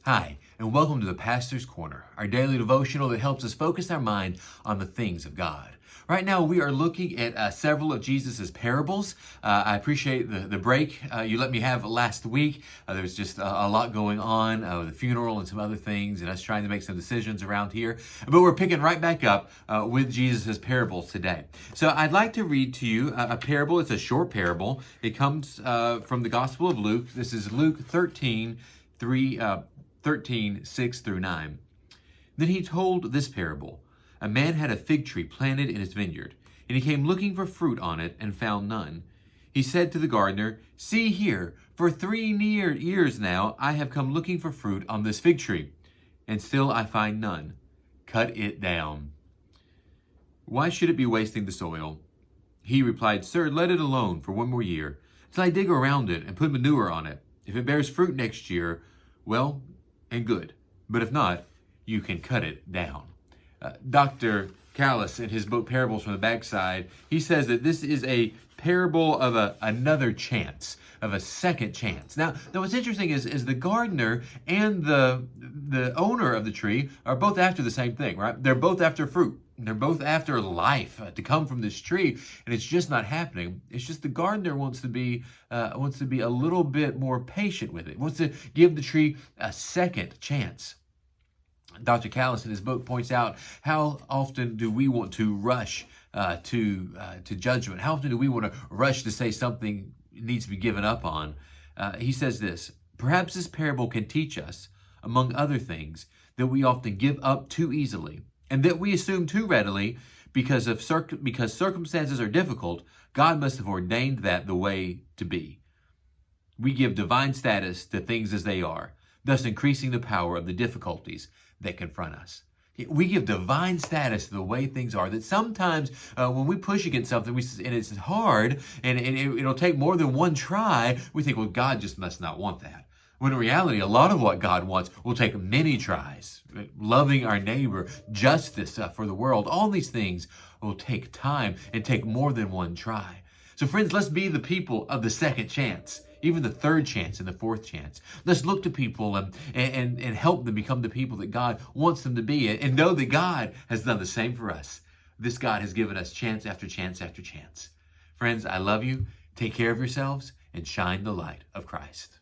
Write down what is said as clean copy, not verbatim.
Hi, and welcome to the Pastor's Corner, our daily devotional that helps us focus our mind on the things of God. Right now, we are looking at several of Jesus' parables. I appreciate the break you let me have last week. There was just a lot going on with the funeral and some other things, and us trying to make some decisions around here. But we're picking right back up with Jesus' parables today. So I'd like to read to you a parable. It's a short parable. It comes from the Gospel of Luke. This is Luke 13, 6 through 9. Then he told this parable. A man had a fig tree planted in his vineyard, and he came looking for fruit on it and found none. He said to the gardener, "See here, for 3 years now I have come looking for fruit on this fig tree, and still I find none. Cut it down. Why should it be wasting the soil?" He replied, "Sir, let it alone for 1 more year, till I dig around it and put manure on it. If it bears fruit next year, well and good. But if not, you can cut it down." Dr. Callis, in his book Parables from the Backside, he says that this is a parable of another chance, of a second chance. Now what's interesting is the gardener and the owner of the tree are both after the same thing, right? They're both after fruit. They're both after life to come from this tree, and it's just not happening. It's just the gardener wants to be a little bit more patient with it. Wants to give the tree a second chance. Dr. Callis in his book points out how often do we want to rush to judgment? How often do we want to rush to say something needs to be given up on? He says this: perhaps this parable can teach us, among other things, that we often give up too easily, and that we assume too readily because circumstances are difficult, God must have ordained that the way to be. We give divine status to things as they are, thus increasing the power of the difficulties that confront us. We give divine status to the way things are, that sometimes when we push against something and it's hard and it'll take more than one try, we think, well, God just must not want that. When in reality, a lot of what God wants will take many tries. Loving our neighbor, justice for the world, all these things will take time and take more than one try. So friends, let's be the people of the second chance, even the third chance and the fourth chance. Let's look to people and help them become the people that God wants them to be, and know that God has done the same for us. This God has given us chance after chance after chance. Friends, I love you. Take care of yourselves and shine the light of Christ.